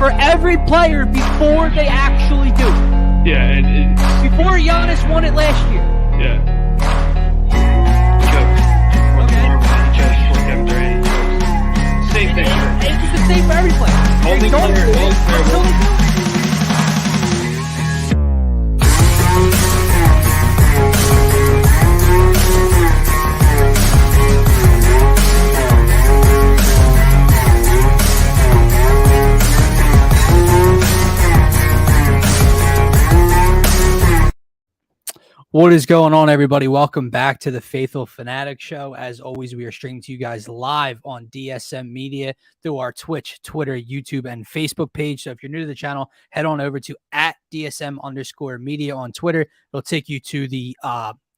for every player before they actually do it. Yeah, before Giannis won it last year. Yeah. Same thing. It's the same for every player. Only player. What is going on, everybody? Welcome back to the Phaithful Phanatics show. As always, we are streaming to you guys live on DSM Media through our Twitch, Twitter, YouTube, and Facebook page. So if you're new to the channel, head on over to @DSM_media on Twitter. It'll take you to the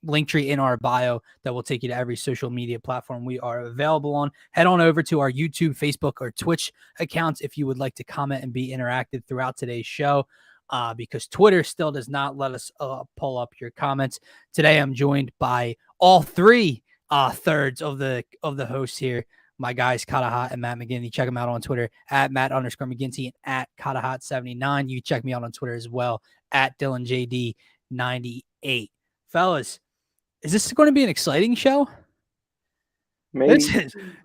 link tree in our bio that will take you to every social media platform we are available on. Head on over to our YouTube, Facebook, or Twitch accounts if you would like to comment and be interactive throughout today's show. Because Twitter still does not let us pull up your comments. Today, I'm joined by all three thirds of the hosts here. My guys, Katahat and Matt McGinty. Check them out on Twitter @Matt_McGinty and @Katahat79. You check me out on Twitter as well @DylanJD98. Fellas, is this going to be an exciting show? Maybe.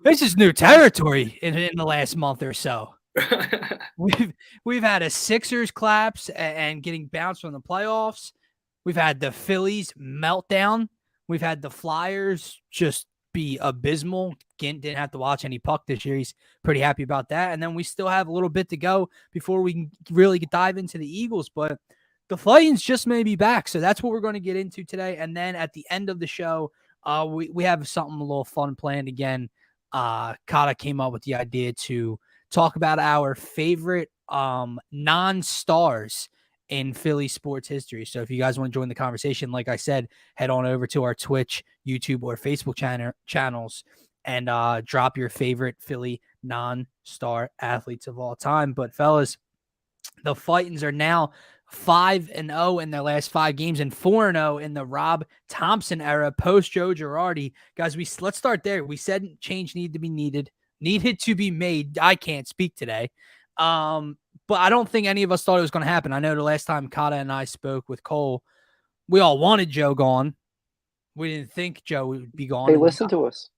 This is new territory in the last month or so. We've had a Sixers collapse and getting bounced from the playoffs. We've had the Phillies meltdown. We've had the Flyers just be abysmal. Gint didn't have to watch any puck this year. He's pretty happy about that. And then we still have a little bit to go before we can really dive into the Eagles. But the Flames just may be back. So that's what we're going to get into today. And then at the end of the show, we have something a little fun planned again. Kata came up with the idea to talk about our favorite non-stars in Philly sports history. So if you guys want to join the conversation, like I said, head on over to our Twitch, YouTube, or Facebook channels and drop your favorite Philly non-star athletes of all time. But fellas, the Fightins are now 5-0 in their last 5 games and 4-0 in the Rob Thompson era post Joe Girardi. Guys, let's start there. We said change needed to be made. I can't speak today. But I don't think any of us thought it was going to happen. I know the last time Kata and I spoke with Cole, we all wanted Joe gone. We didn't think Joe would be gone. They listened to us.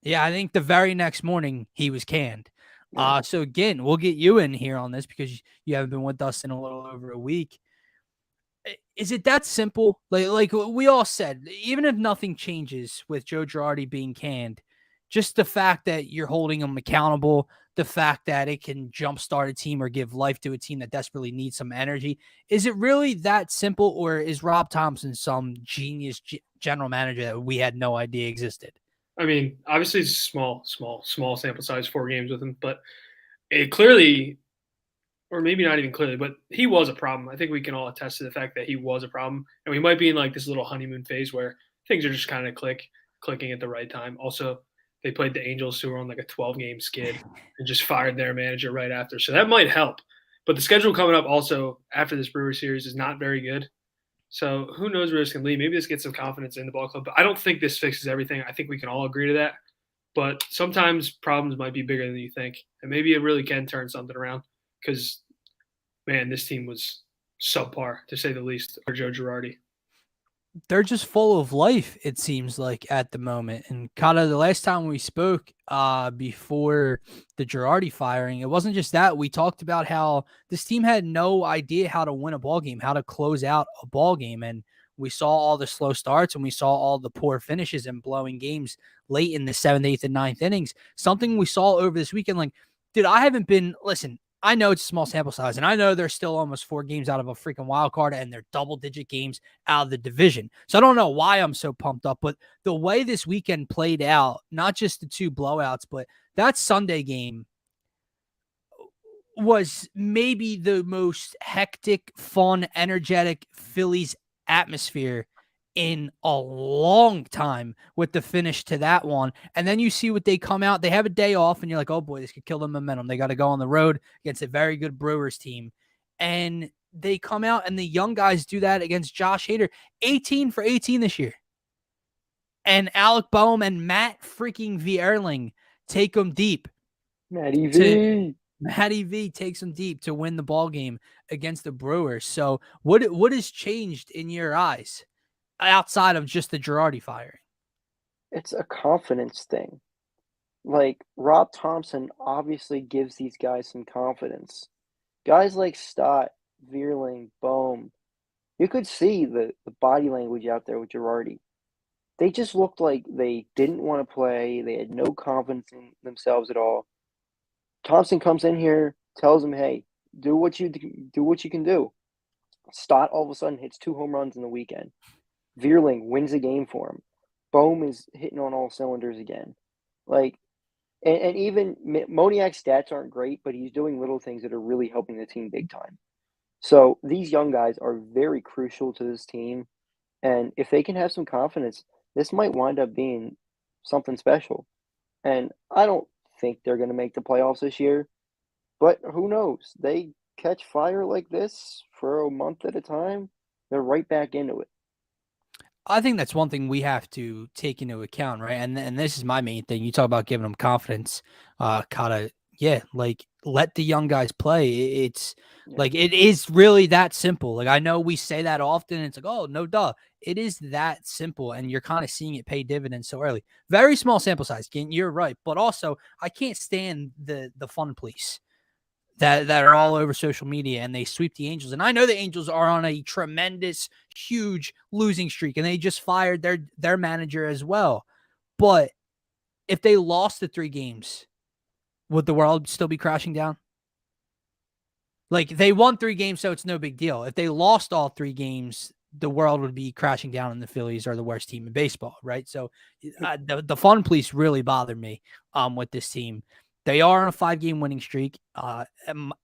Yeah, I think the very next morning he was canned. Yeah. So again, we'll get you in here on this because you haven't been with us in a little over a week. Is it that simple? Like we all said, even if nothing changes with Joe Girardi being canned, just the fact that you're holding them accountable, the fact that it can jumpstart a team or give life to a team that desperately needs some energy. Is it really that simple, or is Rob Thompson some genius general manager that we had no idea existed? I mean, obviously it's small sample size, 4 games with him, but it clearly, or maybe not even clearly, but he was a problem. I think we can all attest to the fact that he was a problem. And we might be in like this little honeymoon phase where things are just kind of clicking at the right time. Also, they played the Angels, who were on like a 12-game skid, and just fired their manager right after. So that might help. But the schedule coming up also after this Brewers series is not very good. So who knows where this can lead. Maybe this gets some confidence in the ball club. But I don't think this fixes everything. I think we can all agree to that. But sometimes problems might be bigger than you think. And maybe it really can turn something around because, man, this team was subpar, to say the least, for Joe Girardi. They're just full of life, it seems like, at the moment. And Kata, the last time we spoke before the Girardi firing, it wasn't just that. We talked about how this team had no idea how to win a ball game, how to close out a ball game. And we saw all the slow starts and we saw all the poor finishes and blowing games late in the 7th, 8th, and 9th innings. Something we saw over this weekend. Like, dude, listen, I know it's a small sample size, and I know they're still almost 4 games out of a freaking wild card, and they're double-digit games out of the division. So I don't know why I'm so pumped up, but the way this weekend played out, not just the 2 blowouts, but that Sunday game was maybe the most hectic, fun, energetic Phillies atmosphere in a long time with the finish to that one. And then you see what they come out. They have a day off, and you're like, oh, boy, this could kill the momentum. They got to go on the road against a very good Brewers team. And they come out, and the young guys do that against Josh Hader. 18 for 18 this year. And Alec Boehm and Matt freaking Vierling take them deep. Matty V. Matty V takes them deep to win the ball game against the Brewers. So what has changed in your eyes outside of just the Girardi firing? It's a confidence thing. Like, Rob Thompson obviously gives these guys some confidence. Guys like Stott, Vierling, Bohm, you could see the body language out there with Girardi. They just looked like they didn't want to play. They had no confidence in themselves at all. Thompson comes in here, tells them, "Hey, do what you can do." Stott all of a sudden hits 2 home runs in the weekend. Vierling wins a game for him. Bohm is hitting on all cylinders again. Like, and even Moniak's stats aren't great, but he's doing little things that are really helping the team big time. So these young guys are very crucial to this team, and if they can have some confidence, this might wind up being something special. And I don't think they're going to make the playoffs this year, but who knows? They catch fire like this for a month at a time, they're right back into it. I think that's one thing we have to take into account, right? And this is my main thing. You talk about giving them confidence, like let the young guys play. It's like it is really that simple. Like I know we say that often. It's like, oh no, duh. It is that simple, and you're kind of seeing it pay dividends so early. Very small sample size. You're right, but also I can't stand the fun police that are all over social media and they sweep the Angels. And I know the Angels are on a tremendous, huge losing streak and they just fired their manager as well. But if they lost the 3 games, would the world still be crashing down? Like they won 3 games, so it's no big deal. If they lost all 3 games, the world would be crashing down and the Phillies are the worst team in baseball, right? So the fun police really bothered me with this team. They are on a 5-game winning streak.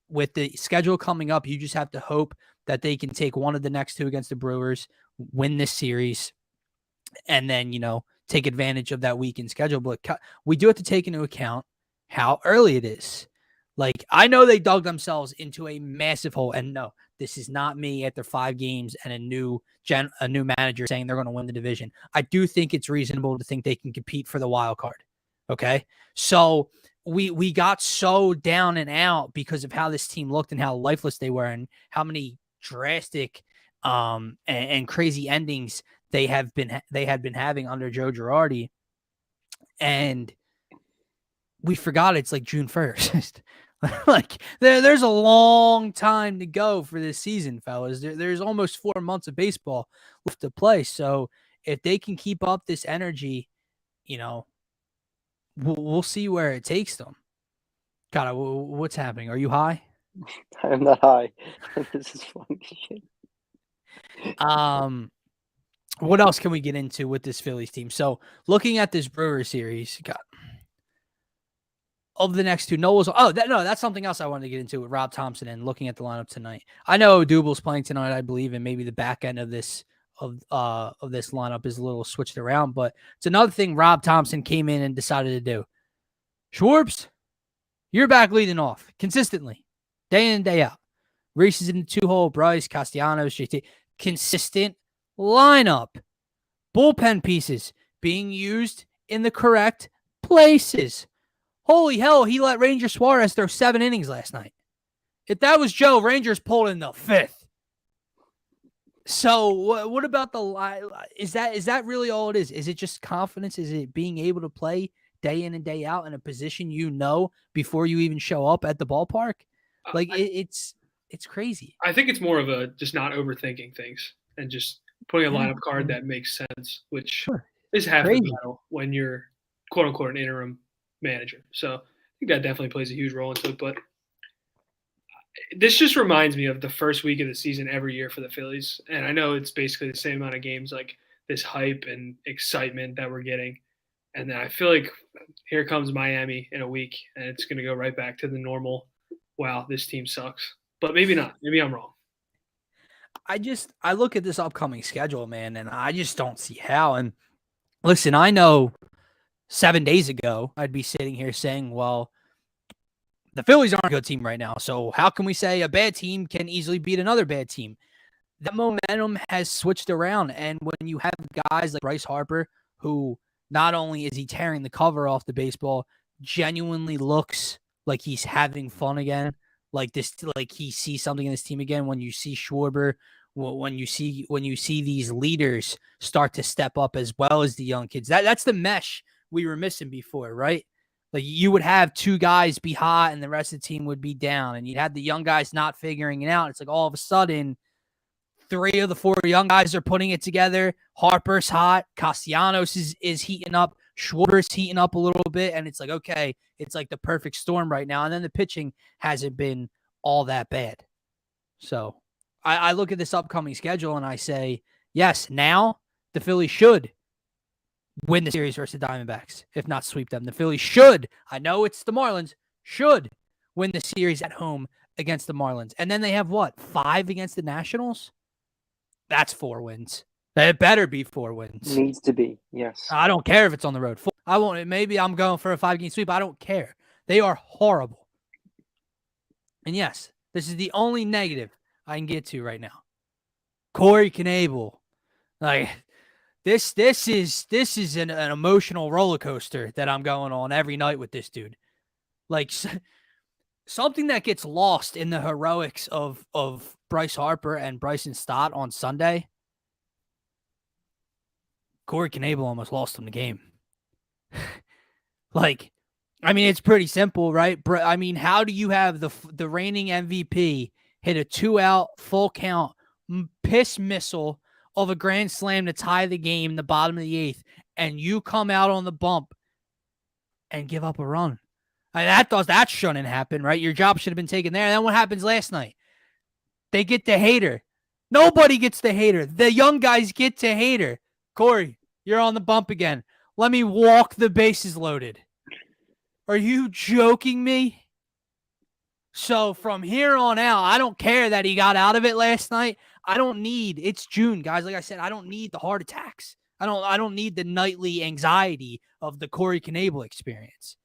With the schedule coming up, you just have to hope that they can take one of the next 2 against the Brewers, win this series, and then, take advantage of that weekend schedule. But we do have to take into account how early it is. Like, I know they dug themselves into a massive hole. And no, this is not me after 5 games and a new manager saying they're going to win the division. I do think it's reasonable to think they can compete for the wild card. Okay. So we got so down and out because of how this team looked and how lifeless they were and how many drastic and crazy endings they had been having under Joe Girardi. And we forgot it's like June 1st. Like there's a long time to go for this season, fellas. There's almost 4 months of baseball left to play. So if they can keep up this energy, we'll see where it takes them. God, what's happening? Are you high? I'm not high. This is fun shit. What else can we get into with this Phillies team? So looking at this Brewers series, God, of the next 2, that's something else I wanted to get into with Rob Thompson and looking at the lineup tonight. I know Dubal's playing tonight, I believe, and maybe the back end of this lineup is a little switched around, but it's another thing Rob Thompson came in and decided to do. Schwartz, you're back leading off consistently, day in and day out. Reese is in the 2-hole, Bryce, Castellanos, JT. Consistent lineup. Bullpen pieces being used in the correct places. Holy hell, he let Ranger Suarez throw 7 innings last night. If that was Joe, Rangers pulled in the 5th. So what about is that really all it is? Is it just confidence? Is it being able to play day in and day out in a position before you even show up at the ballpark? Like it's crazy. I think it's more of a just not overthinking things and just putting a lineup card that makes sense, which is half the battle when you're quote unquote an interim manager. So I think that definitely plays a huge role into it. But this just reminds me of the first week of the season every year for the Phillies. And I know it's basically the same amount of games, like this hype and excitement that we're getting. And then I feel like here comes Miami in a week, and it's going to go right back to the normal, wow, this team sucks. But maybe not. Maybe I'm wrong. I look at this upcoming schedule, man, and I just don't see how. And listen, I know 7 days ago, I'd be sitting here saying, well, the Phillies aren't a good team right now. So how can we say a bad team can easily beat another bad team? That momentum has switched around. And when you have guys like Bryce Harper, who not only is he tearing the cover off the baseball, genuinely looks like he's having fun again, like he sees something in this team again. When you see Schwarber, when you see these leaders start to step up as well as the young kids, that's the mesh we were missing before, right? Like you would have two guys be hot and the rest of the team would be down, and you'd have the young guys not figuring it out. It's like all of a sudden, 3 of the 4 young guys are putting it together. Harper's hot. Castellanos is heating up. Schwarber's heating up a little bit. And it's like, okay, it's like the perfect storm right now. And then the pitching hasn't been all that bad. So I look at this upcoming schedule and I say, yes, now the Phillies should win the series versus the Diamondbacks, if not sweep them. The Phillies should, I know it's the Marlins, should win the series at home against the Marlins. And then they have what, 5 against the Nationals? That's 4 wins. It better be 4 wins. Needs to be, yes. I don't care if it's on the road. I won't. Maybe I'm going for a 5-game sweep. I don't care. They are horrible. And yes, this is the only negative I can get to right now. Corey Knebel. Like this is an emotional roller coaster that I'm going on every night with this dude. Like something that gets lost in the heroics of Bryce Harper and Bryson Stott on Sunday. Corey Knebel almost lost him the game. Like, I mean, it's pretty simple, right? I mean, how do you have the reigning MVP hit a 2-out full count piss missile of a grand slam to tie the game in the bottom of the 8th, and you come out on the bump and give up a run? I mean, that shouldn't happen, right? Your job should have been taken there. And then what happens last night? They get the hater. Nobody gets the hater. The young guys get to hater. Corey, you're on the bump again. Let me walk the bases loaded. Are you joking me? So from here on out, I don't care that he got out of it last night. It's June, guys. Like I said, I don't need the heart attacks. I don't need the nightly anxiety of the Corey Knebel experience.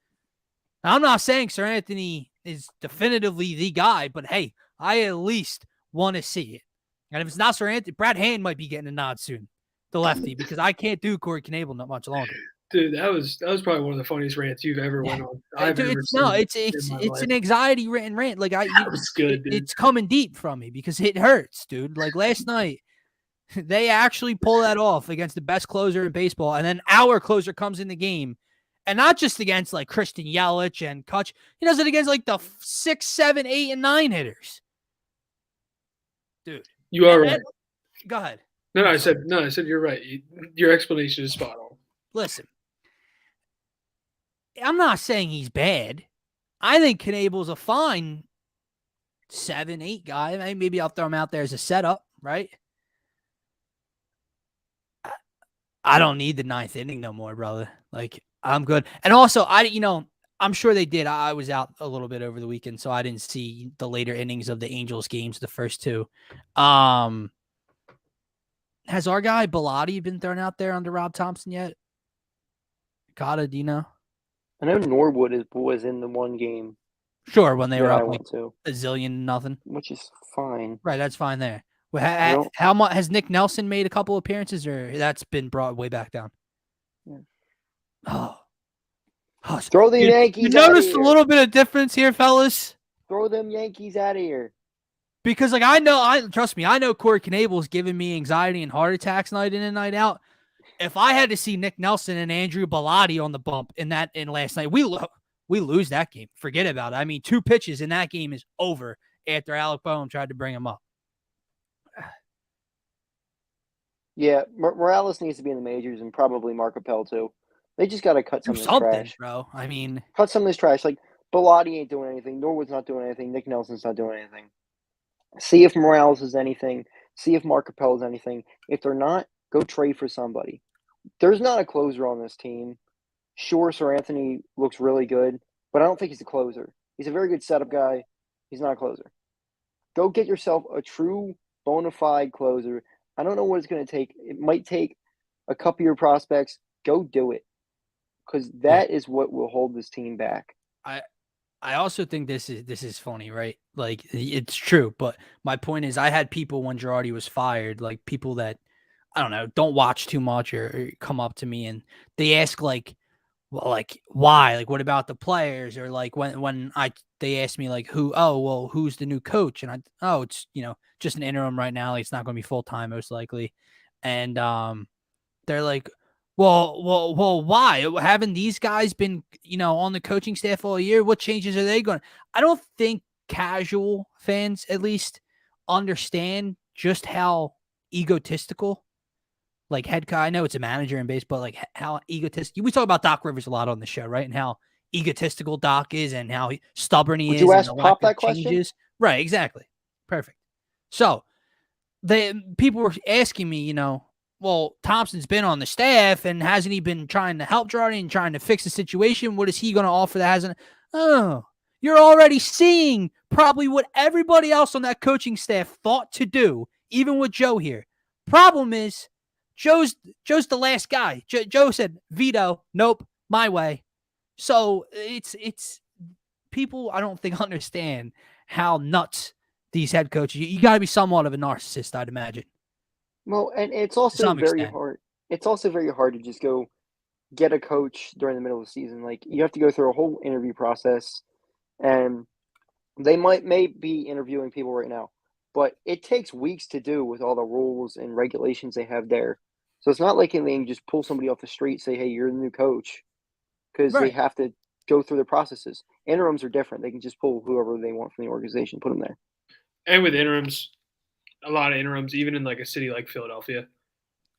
Now, I'm not saying Sir Anthony is definitively the guy, but hey, I at least want to see it. And if it's not Sir Anthony, Brad Hand might be getting a nod soon, the lefty, because I can't do Corey Knebel not much longer. Dude, that was probably one of the funniest rants you've ever went on. It's an anxiety rant. Like that was good, dude. It's coming deep from me because it hurts, dude. Like last night, they actually pull that off against the best closer in baseball, and then our closer comes in the game, and not just against like Christian Yelich and Kutch. He does it against like the 6, 7, 8, and 9 hitters. Dude, you are right. Go ahead. No, I said you're right. Your explanation is spot on. Listen, I'm not saying he's bad. I think Knebel's a fine 7, 8 guy. Maybe I'll throw him out there as a setup, right? I don't need the 9th inning no more, brother. Like, I'm good. And also, I'm sure they did. I was out a little bit over the weekend, so I didn't see the later innings of the Angels games, the first 2. Has our guy Bilotti been thrown out there under Rob Thompson yet? Cotta, do you know? I know Norwood was in the one game. Sure, when they were up like to. a zillion nothing. Which is fine. Right, that's fine there. Well, how much has Nick Nelson made a couple appearances, or that's been brought way back down? Yeah. Oh, throw the Yankees. You noticed a little bit of difference here, fellas? Throw them Yankees out of here. Because like trust me, I know Corey Knebel's giving me anxiety and heart attacks night in and night out. If I had to see Nick Nelson and Andrew Bilotti on the bump in last night, we lose that game. Forget about it. I mean, 2 pitches in that game is over after Alec Boehm tried to bring him up. Yeah, Morales needs to be in the majors and probably Mark Appel too. They just got to cut some of this trash, bro. I mean, cut some of this trash. Like Bilotti ain't doing anything. Norwood's not doing anything. Nick Nelson's not doing anything. See if Morales is anything. See if Mark Appel is anything. If they're not, go trade for somebody. There's not a closer on this team. Sure, Sir Anthony looks really good, but I don't think he's a closer. He's a very good setup guy. He's not a closer. Go get yourself a true bona fide closer. I don't know what it's going to take. It might take a couple of your prospects. Go do it, because that is what will hold this team back. I also think this is funny, right? Like, it's true, but my point is I had people when Girardi was fired, like people that, I don't know, don't watch too much or come up to me and they ask like, well, like, why? Like, what about the players? Or like when they asked me like who's the new coach? And it's just an interim right now. Like, it's not going to be full time most likely. And they're like, well, why? Haven't these guys been on the coaching staff all year? What changes are they going? I don't think casual fans at least understand just how egotistical like head coach. I know it's a manager in baseball, like how egotistical. We talk about Doc Rivers a lot on the show, right? And how egotistical Doc is, and how stubborn he Would is, you and the ask lack Pop of that question? changes. Right, exactly, perfect. So people were asking me, well, Thompson's been on the staff, and hasn't he been trying to help Girardi and trying to fix the situation? What is he going to offer that hasn't? Oh, you're already seeing probably what everybody else on that coaching staff thought to do, even with Joe here. Problem is, Joe's the last guy. Joe said, veto, nope, my way. So it's people I don't think understand how nuts these head coaches. You got to be somewhat of a narcissist, I'd imagine. Well, and it's To also some very extent. hard. It's also very hard to just go get a coach during the middle of the season. Like you have to go through a whole interview process, and they may be interviewing people right now, but it takes weeks to do with all the rules and regulations they have there. So it's not like they can just pull somebody off the street, say, "Hey, you're the new coach," because they Right. have to go through the processes. Interims are different; they can just pull whoever they want from the organization, put them there. And with interims, a lot of interims, even in like a city like Philadelphia,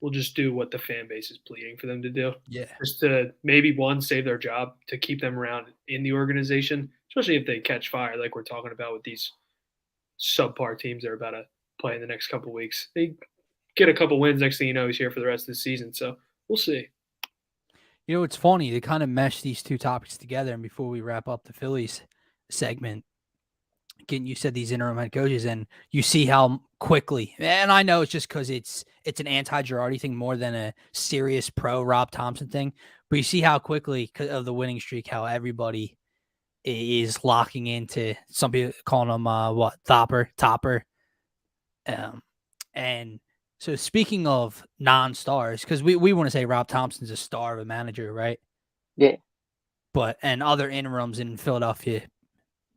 will just do what the fan base is pleading for them to do. Yeah. Just to maybe one, save their job, to keep them around in the organization, especially if they catch fire, like we're talking about with these subpar teams that are about to play in the next couple of weeks. They get a couple wins, next thing you know, he's here for the rest of the season. So we'll see. It's funny to kind of mesh these two topics together. And before we wrap up the Phillies segment, again, you said these interim head coaches, and you see how quickly, and I know it's just because it's an anti-Girardi thing more than a serious pro Rob Thompson thing, but you see how quickly of the winning streak, how everybody is locking into some people calling him topper. And so speaking of non-stars, because we want to say Rob Thompson's a star of a manager, right? Yeah. And other interims in Philadelphia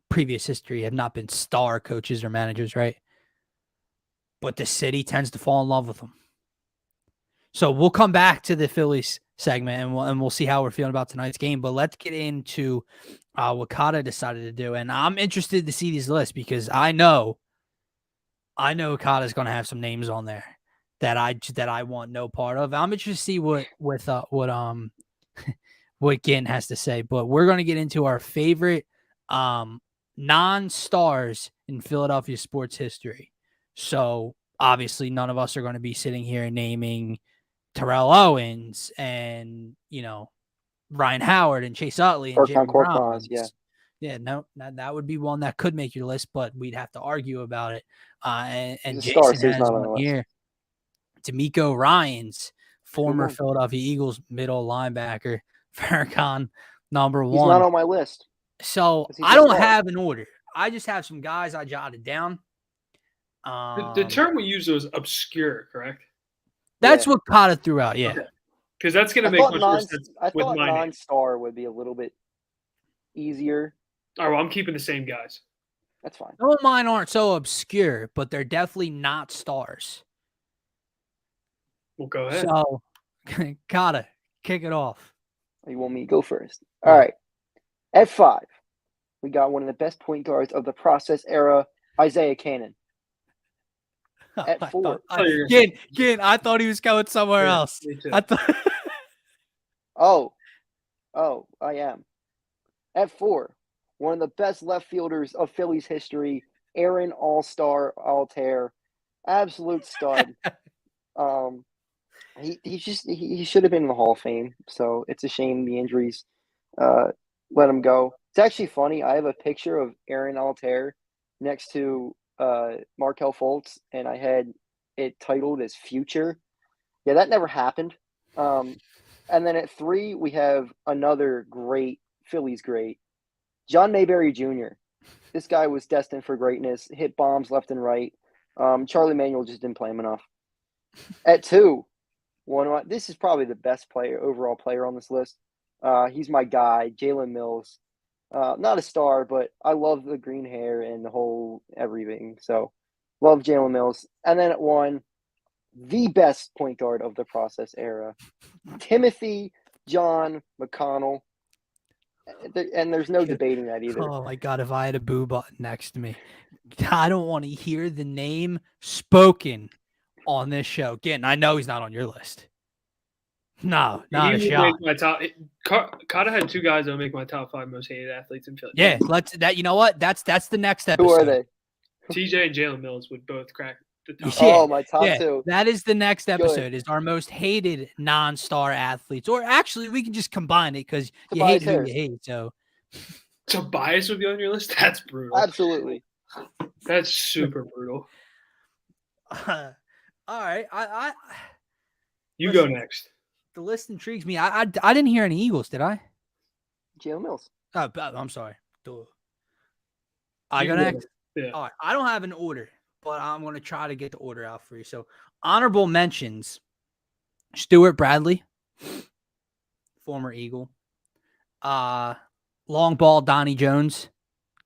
previous history have not been star coaches or managers, right? But the city tends to fall in love with them. So we'll come back to the Phillies segment, and we'll see how we're feeling about tonight's game. But let's get into what Kata decided to do, and I'm interested to see these lists because I know Kata's going to have some names on there that I want no part of. I'm interested to see what Ginn has to say. But we're going to get into our favorite non-stars in Philadelphia sports history. So obviously none of us are going to be sitting here naming Terrell Owens and, Ryan Howard and Chase Utley and Jerry Korkmaz, Rollins. yeah. Yeah, no, that would be one that could make your list, but we'd have to argue about it. And He's a star, Jason so he's has not on one the list. here. D'Amico Ryans, former one? Philadelphia Eagles middle linebacker, Farrakhan, number He's one. not on my list. So he's I a don't star. have an order. I just have some guys I jotted down. The term we use was obscure, correct? That's what Kata threw out, yeah. Because that's going to make much more sense with my name. Non-star would be a little bit easier. All right, well, I'm keeping the same guys. That's fine. No, mine aren't so obscure, but they're definitely not stars. Well, go ahead. So, Kata, kick it off. You want me to go first? All right. At 5, we got one of the best point guards of the process era, Isaiah Cannon. At 4. Again, I thought he was going somewhere else. Me too. I thought. I am. At 4, one of the best left fielders of Phillies history, Aaron All-Star Altair, absolute stud. He should have been in the Hall of Fame. So it's a shame the injuries let him go. It's actually funny. I have a picture of Aaron Altair next to Markel Fultz, and I had it titled as Future. Yeah, that never happened. And then at 3, we have another great Phillies great, John Mayberry Jr. This guy was destined for greatness, hit bombs left and right. Charlie Manuel just didn't play him enough. At 2, this is probably the best overall player on this list, He's my guy, Jalen Mills. Not a star, but I love the green hair and the whole everything. So, love Jalen Mills. And then at 1, the best point guard of the process era, Timothy John McConnell. And there's no debating that either. Oh my God, if I had a boo button next to me, I don't want to hear the name spoken on this show. Again, I know he's not on your list. No, not a He would shot. make my top. Carter had 2 guys that would make my top 5 most hated athletes in Philly. Yeah, let's that. You know what? That's the next episode. Who are they? TJ and Jalen Mills would both crack the top. Yeah, Oh, my top 2. That is the next episode. Is our most hated non-star athletes, or actually, we can just combine it because you hate who you hate. So Tobias would be on your list. That's brutal. Absolutely. That's super brutal. all right, You go next. The list intrigues me. I didn't hear any Eagles, did I? Jalen Mills. Oh, I'm sorry. Duh. I go next. Yeah. All right. I don't have an order, but I'm going to try to get the order out for you. So, honorable mentions: Stuart Bradley, former Eagle. Long ball Donnie Jones,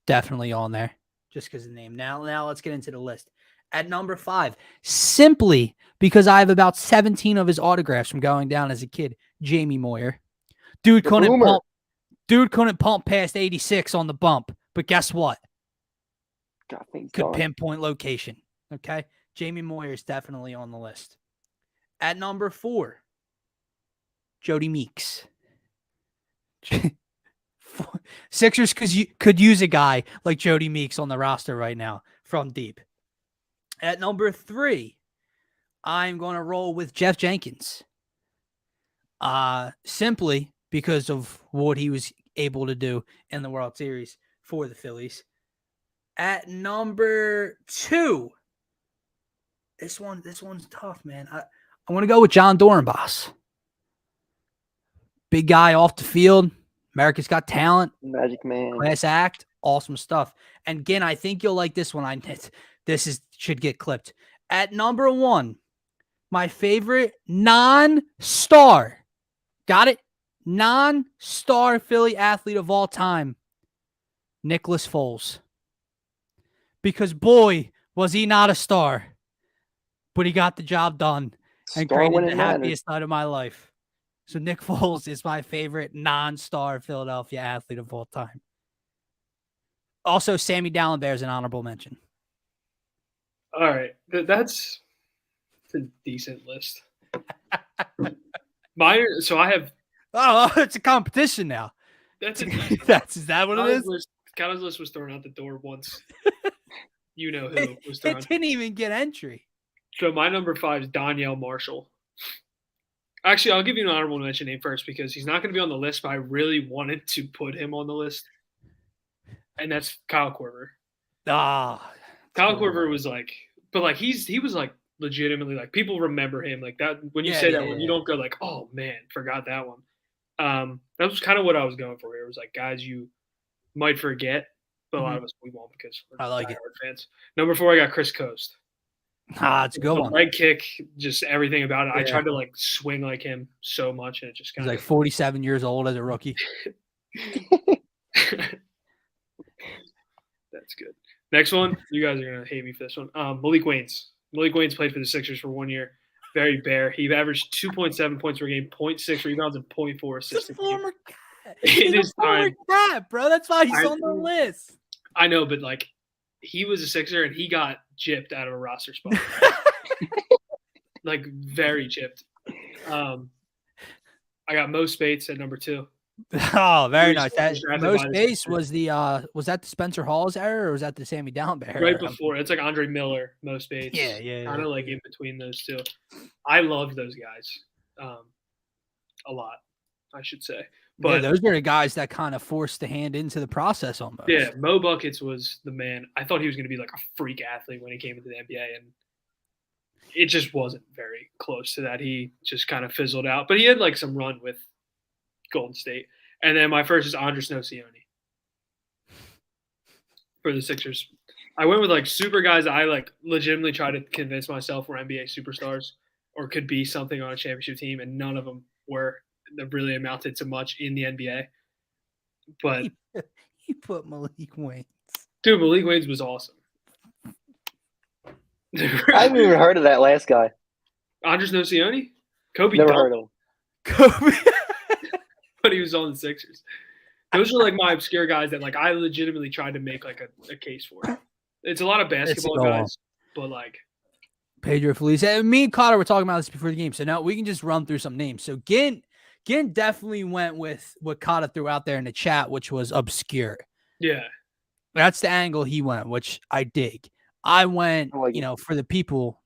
definitely on there, just because of the name. Now let's get into the list. At number 5, simply because I have about 17 of his autographs from going down as a kid, Jamie Moyer. Dude couldn't pump past 86 on the bump, but guess what? Could pinpoint location. Okay, Jamie Moyer is definitely on the list. At number 4, Jody Meeks. Sixers could use a guy like Jody Meeks on the roster right now from deep. At number 3, I'm going to roll with Jeff Jenkins. Simply because of what he was able to do in the World Series for the Phillies. At number 2, this one's tough, man. I want to go with John Dorenbos. Big guy off the field. America's Got Talent. Magic Man. Class act. Awesome stuff. And again, I think you'll like this one. Should get clipped. At number 1, my favorite non-star. Got it? Non-star Philly athlete of all time. Nicholas Foles. Because boy, was he not a star. But he got the job done and created the happiest night of my life. So Nick Foles is my favorite non-star Philadelphia athlete of all time. Also, Sammy Dallenberg is an honorable mention. All right. That's a decent list. So I have. Oh, it's a competition now. Is that what it is? Kyle's list was thrown out the door once. You know who was thrown. It didn't even get entry. So my number 5 is Donyell Marshall. Actually, I'll give you an honorable mention name first because he's not going to be on the list, but I really wanted to put him on the list. And that's Kyle Korver. Kyle Korver was like, but like he was like legitimately like people remember him like that. When you say that one, you don't go like, oh man, forgot that one. That was kind of what I was going for here. It was like guys you might forget, but a lot of us we won't because we're diehard fans. Number 4, I got Chris Coast. It's a good one. Leg kick, just everything about it. Yeah. I tried to like swing like him so much, and it just he's like 47 years old as a rookie. That's good. Next one, you guys are gonna hate me for this one. Malik Waynes. Malik Waynes played for the Sixers for 1 year. Very bare. He averaged 2.7 points per game, 0.6 rebounds, and 0.4 assists. He's a former guy. He's a former guy, bro. That's why he's on the list. I know, but like he was a Sixer and he got gypped out of a roster spot. Like very gypped. I got Mo Spates at number 2. Oh, very nice. Mo Spates was that the Spencer Hall's era or was that the Sammy Dallenberg era? Right before. It's like Andre Miller, Mo Spates. Yeah. Kind of like in between those two. I loved those guys a lot, I should say. But those were the guys that kind of forced the hand into the process almost. Yeah, Mo Buckets was the man. I thought he was going to be like a freak athlete when he came into the NBA, and it just wasn't very close to that. He just kind of fizzled out. But he had like some run with Golden State. And then my first is Andres Nocioni for the Sixers. I went with like super guys I like legitimately tried to convince myself were NBA superstars or could be something on a championship team, and none of them were. that really amounted to much in the NBA. But You put Malik Wayne. dude, Malik Wayne was awesome. I haven't even heard of that last guy. Andres Nocioni? Kobe Never Dunn, heard of him. Kobe. but he was on the Sixers. Those are like my obscure guys that like I legitimately tried to make like a case for. It's a lot of basketball guys, but like Pedro Feliz. And me and Cotter were talking about this before the game, so now we can just run through some names. So Gint definitely went with what Cotter threw out there in the chat, which was obscure. yeah. That's the angle he went, which I dig. I went, I like it. for the people,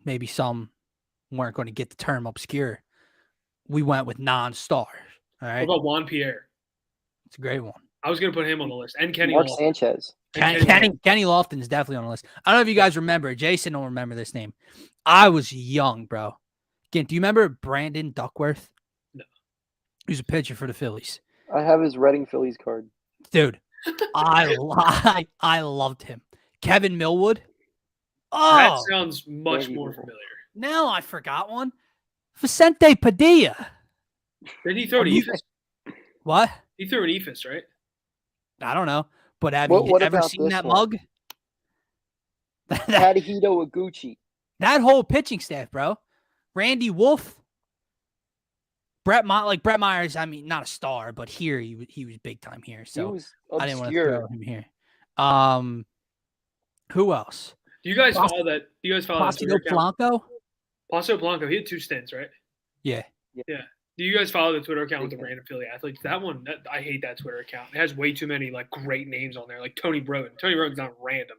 maybe some weren't going to get the term obscure. We went with non-stars. All right. What about Juan Pierre? It's a great one. I was gonna put him on the list. And Kenny Mark Lofton. Sanchez. Kenny Lofton is definitely on the list. I don't know if you guys remember. Jason don't remember this name. I was young, bro. Again, do you remember Brandon Duckworth? No. He was a pitcher for the Phillies. I have his Reading Phillies card. Dude, I loved him. Kevin Millwood. Oh, That sounds much Very more evil. familiar. now I forgot one. Vicente Padilla. Did he throw an ephus? What? He threw an ephus, right? I don't know. But have you What ever about seen this that one? mug? Tadahito Iguchi. That whole pitching staff, bro. Randy Wolf. Brett Myers, I mean, not a star, but here he was big time here. He So was I didn't want to obscure. throw him here. Who else? Do you guys Plas- follow that? Do you guys follow that Placido Twitter account? Blanco? Placido Blanco, he had 2 stints, right? Yeah. Do you guys follow the Twitter account with the Okay. random Philly athletes? That one, I hate that Twitter account. It has way too many like great names on there, like Tony Broden. Tony Broden's not random.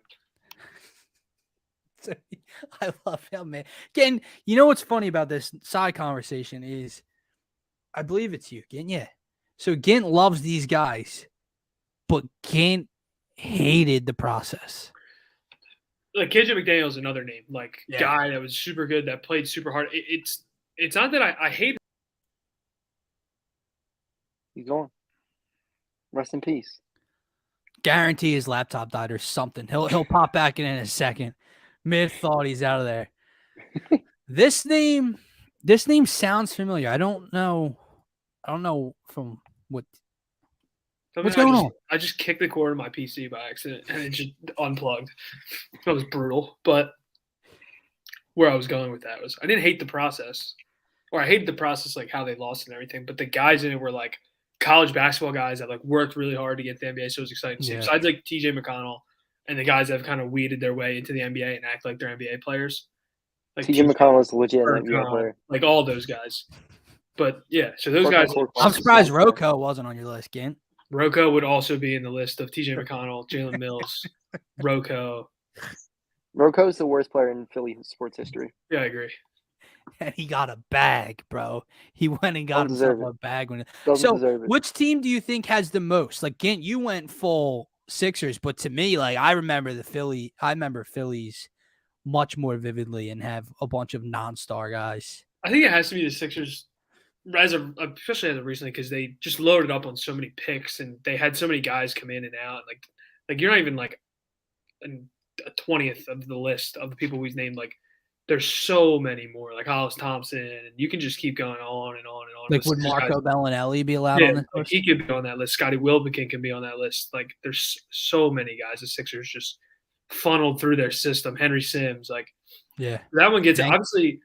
I love him, man. Again, you know what's funny about this side conversation is, I believe it's you, Gint. Yeah. So Gint loves these guys, but Gint hated the process. Like KJ McDaniel's another name, like Yeah. guy that was super good, that played super hard. It's not that I hate. He's gone. Rest in peace. Guarantee his laptop died or something. He'll pop back in a second. Mid thought he's out of there. This name sounds familiar. I don't know from what. What's going on? I just kicked the cord of my PC by accident and it just unplugged. That was brutal. But where I was going with that was I didn't hate the process, or I hated the process, like how they lost and everything. But the guys in it were like college basketball guys that like worked really hard to get to the NBA. So it was exciting to see. Yeah. Besides like TJ McConnell and the guys that have kind of weeded their way into the NBA and act like they're NBA players. Like TJ McConnell is legit an NBA Burton, player. like all those guys. But yeah, so those guys. I'm surprised Rocco wasn't on your list, Gint. Rocco would also be in the list of TJ McConnell, Jalen Mills, Rocco. Rocco is the worst player in Philly sports history. Yeah, I agree. And he got a bag, bro. He went and got Don't himself deserve a bag. Doesn't deserve it. Which team do you think has the most? Like, Gint, you went full Sixers, but to me, like, I remember Phillies much more vividly and have a bunch of non-star guys. I think it has to be the Sixers, especially as of recently, because they just loaded up on so many picks and they had so many guys come in and out. Like you're not even like a 20th of the list of the people we've named. Like there's so many more, like Hollis Thompson, and you can just keep going on and on and on. Like, would Marco Bellinelli be allowed on this like list? he could be on that list. Scotty Wilbekin can be on that list. Like there's so many guys the Sixers just funneled through their system. Henry Sims, like Yeah. that one gets obviously,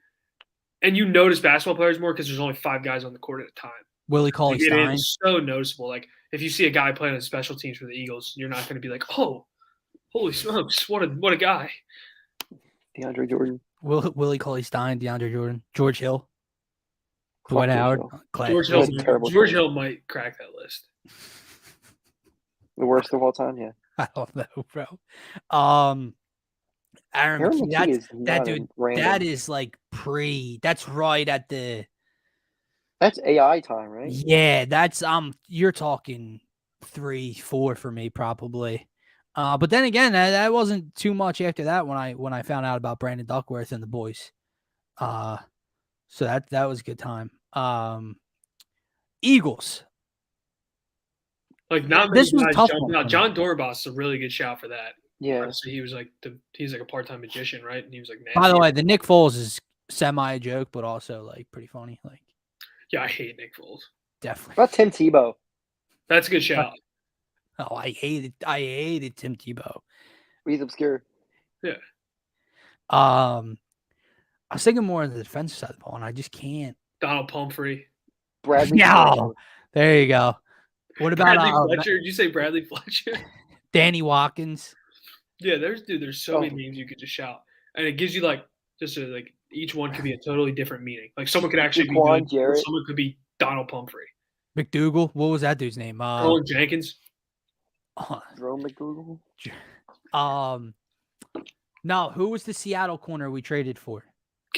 and you notice basketball players more because there's only 5 guys on the court at a time. Willie Cauley-Stein. It's so noticeable. Like if you see a guy playing on special teams for the Eagles, you're not going to be like, "Oh, holy smokes, what a guy!" DeAndre Jordan. Willie Cauley-Stein, DeAndre Jordan, George Hill, Fuck Dwight George Howard. Hill. Clay. George That's a terrible George player. Hill might crack that list. The worst of all time, yeah. I don't know, bro. Aaron Aaron McKee, McKee is that not dude, random. that is like that's right at the That's AI time, right? yeah, that's you're talking 3, 4 for me probably. But then again, that wasn't too much after that when I found out about Brandon Duckworth and the boys. So that was a good time. Eagles. Like not This many was a guys tough one Now, for me. John Dorboss is a really good shout for that. Yeah. Obviously, he was like a part-time magician, right? And he was like, By the way, the Nick Foles is semi a joke, but also like pretty funny. Like, Yeah, I hate Nick Foles. Definitely. What about Tim Tebow? That's a good shout. Oh, I hated Tim Tebow. He's obscure. Yeah. I was thinking more on the defensive side of the ball, and I just can't. Donald Pumphrey. Bradley No, Fletcher. there you go. What about Bradley Fletcher? Did you say Bradley Fletcher? Danny Watkins? Yeah, there's so many names you could just shout, and it gives you each one could be a totally different meaning. Like someone could actually be good, or Jarrett. someone could be Donald Pumphrey. McDougal? What was that dude's name? Colin Jenkins. Jerome McDougal. No, who was the Seattle corner we traded for?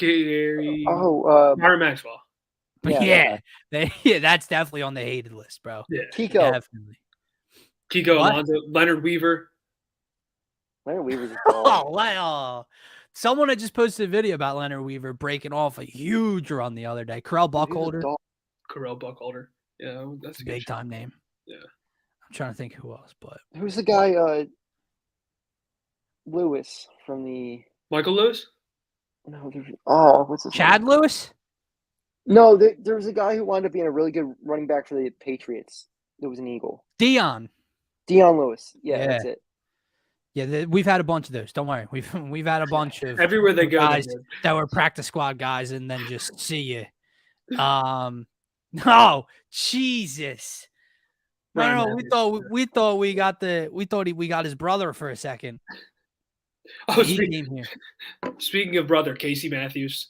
Myron Maxwell. Yeah, that's definitely on the hated list, bro. Yeah, Kiko. Definitely. Kiko Alonso, Leonard Weaver. Leonard Weaver's someone had just posted a video about Leonard Weaver breaking off a huge run the other day. Correll Buckholder. Yeah, that's a big time name. Yeah. I'm trying to think who else, but who's the guy? Lewis from the Michael Lewis. No, what's his Chad name? Lewis? No, there was a guy who wound up being a really good running back for the Patriots. There was an Eagle. Dion Lewis. Yeah, that's it. Yeah, we've had a bunch of those. Don't worry. We've had a bunch of everywhere they go guys that were practice squad guys and then just see you. No, Jesus. No, we thought we got his brother for a second. Oh, speaking of brother, Casey Matthews.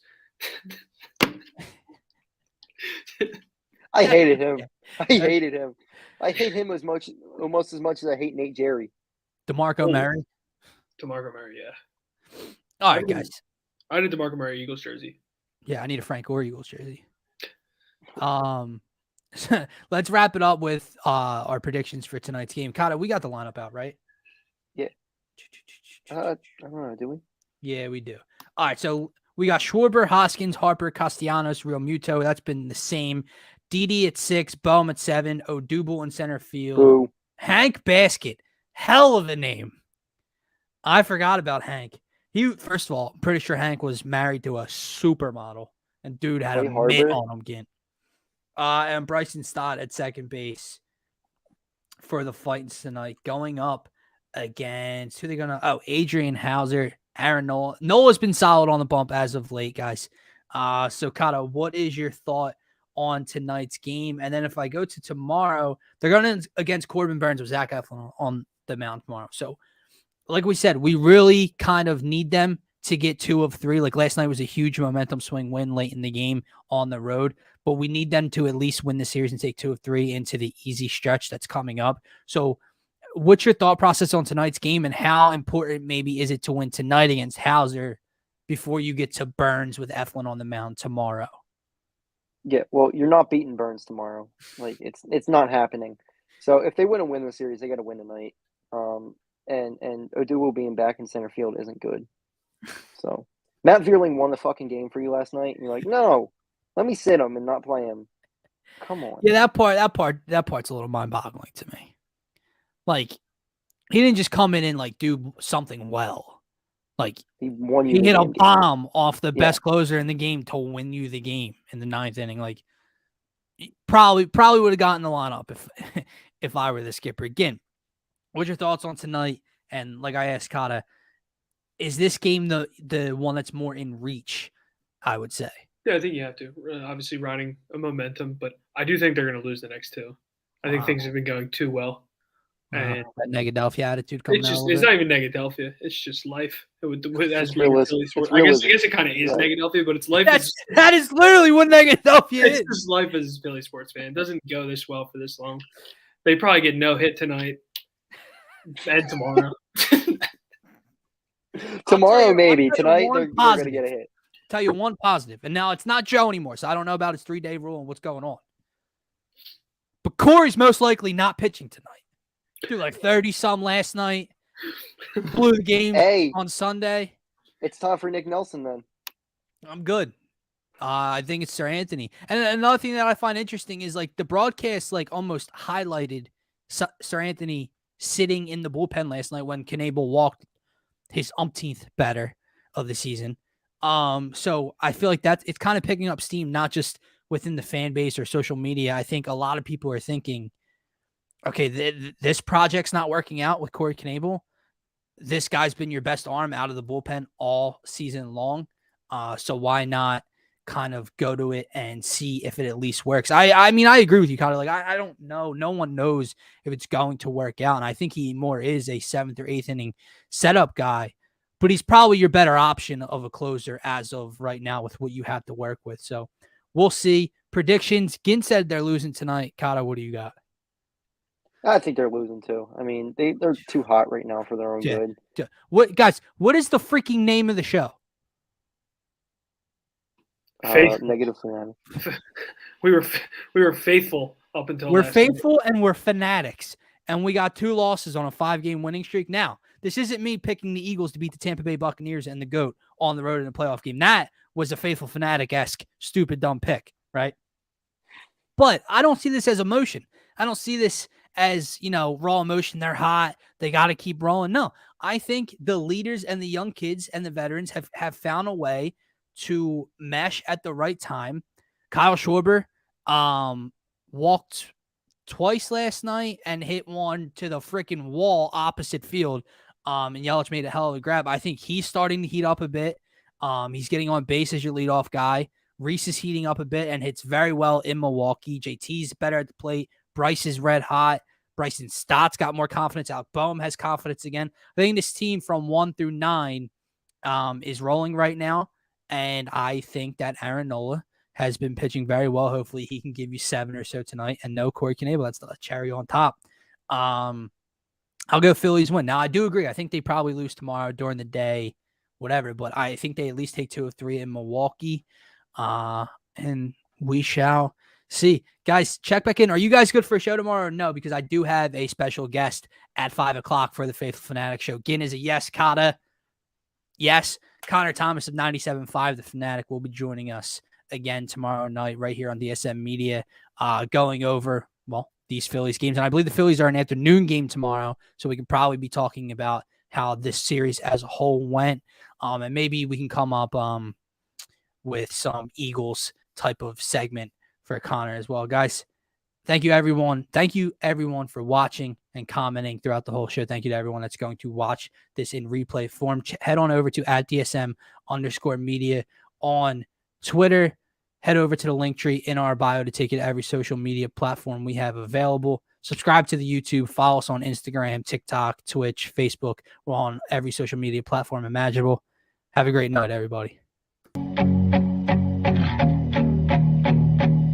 I hated him. I hated him. I hate him almost as much as I hate Nate Jerry. DeMarco Murray. DeMarco Murray, yeah. All right, guys. I did DeMarco Murray Eagles jersey. Yeah, I need a Frank Gore Eagles jersey. Let's wrap it up with our predictions for tonight's game. Kata, we got the lineup out, right? Yeah. I don't know, do we? Yeah, we do. All right, so we got Schwarber, Hoskins, Harper, Castellanos, Real Muto. That's been the same. Didi at 6, Boehm at 7, Odubel in center field. Boo. Hank Basket, hell of a name. I forgot about Hank. First of all, I'm pretty sure Hank was married to a supermodel, and dude had a mitt on him again. And Bryson Stott at second base for the Fights tonight, going up against who they gonna? Oh, Adrian Hauser, Aaron Nola. Nola's been solid on the bump as of late, guys. So Kata, what is your thought on tonight's game? And then if I go to tomorrow, they're going against Corbin Burns with Zach Eflin on the mound tomorrow. So, like we said, we really kind of need them to get 2 of 3. Like last night was a huge momentum swing win late in the game on the road, but we need them to at least win the series and take 2 of 3 into the easy stretch that's coming up. So what's your thought process on tonight's game, and how important maybe is it to win tonight against Hauser before you get to Burns with Eflin on the mound tomorrow? Yeah, well, you're not beating Burns tomorrow. Like it's not happening. So if they want to win the series, they got to win tonight. And Odubel being back in center field isn't good. So Matt Vierling won the fucking game for you last night, and you're like, no, let me sit him and not play him. Come on. Yeah, that part's a little mind-boggling to me. Like, he didn't just come in and like do something well. Like he hit a bomb off the best closer in the game to win you the game in the 9th inning. Like, probably would have gotten the lineup if I were the skipper. Again, what's your thoughts on tonight? And like I asked Kata, is this game the one that's more in reach? I would say. Yeah, I think you have to. Obviously, riding a momentum, but I do think they're going to lose the next 2. I think things have been going too well. And that Negadelphia attitude coming out. It's not even Negadelphia. It's just life. As being I guess it kind of is Negadelphia, but it's life. That is literally what Negadelphia is. It's just life as a Philly sports fan. It doesn't go this well for this long. They probably get no hit tonight and tomorrow. Tomorrow, maybe. Tonight, they're going to get a hit. Tell you one positive. And now it's not Joe anymore, so I don't know about his 3-day rule and what's going on. But Corey's most likely not pitching tonight. Dude, like 30-some last night. Blew the game on Sunday. It's time for Nick Nelson then. I'm good. I think it's Sir Anthony. And another thing that I find interesting is like the broadcast like almost highlighted Sir Anthony sitting in the bullpen last night when Knebel walked his umpteenth batter of the season. So I feel like it's kind of picking up steam, not just within the fan base or social media, I think a lot of people are thinking, okay, this project's not working out with Corey Knebel. This guy's been your best arm out of the bullpen all season long. So why not kind of go to it and see if it at least works? I mean, I agree with you, Connor. Like, I don't know. No one knows if it's going to work out. And I think he more is a 7th or 8th inning setup guy, but he's probably your better option of a closer as of right now with what you have to work with. So we'll see. Predictions. Ginn said they're losing tonight. Kata, what do you got? I think they're losing too. I mean, they're too hot right now for their own good. What, guys, what is the freaking name of the show? Negative Phanatic. we were faithful up until we're last faithful week. And we're fanatics, and we got 2 losses on a 5-game winning streak. Now, this isn't me picking the Eagles to beat the Tampa Bay Buccaneers and the GOAT on the road in a playoff game. That was a faithful fanatic-esque, stupid, dumb pick, right? But I don't see this as emotion. I don't see this as, raw emotion. They're hot. They got to keep rolling. No, I think the leaders and the young kids and the veterans have found a way to mesh at the right time. Kyle Schwarber walked twice last night and hit one to the freaking wall opposite field. And Yelich made a hell of a grab. I think he's starting to heat up a bit. He's getting on base as your leadoff guy. Reese is heating up a bit and hits very well in Milwaukee. JT's better at the plate. Bryce is red hot. Bryson Stott's got more confidence. Alec Boehm has confidence again. I think this team from 1 through 9 is rolling right now. And I think that Aaron Nola has been pitching very well. Hopefully he can give you 7 or so tonight. And no Corey Knebel. That's the cherry on top. I'll go Phillies win. Now, I do agree. I think they probably lose tomorrow during the day, whatever. But I think they at least take 2 of 3 in Milwaukee. And we shall see. Guys, check back in. Are you guys good for a show tomorrow or no? Because I do have a special guest at 5 o'clock for the Phaithful Fanatic show. Ginn is a yes. Kata, yes. Connor Thomas of 97.5, the Fanatic, will be joining us again tomorrow night right here on DSM Media, going over, these Phillies games. And I believe the Phillies are an afternoon game tomorrow, so we can probably be talking about how this series as a whole went. And maybe we can come up with some Eagles type of segment for Connor as well. Guys, thank you, everyone. Thank you, everyone, for watching and commenting throughout the whole show. Thank you to everyone that's going to watch this in replay form. Head on over to @DSM_media on Twitter. Head over to the link tree in our bio to take you to every social media platform we have available. Subscribe to the YouTube. Follow us on Instagram, TikTok, Twitch, Facebook. We're on every social media platform imaginable. Have a great night, everybody.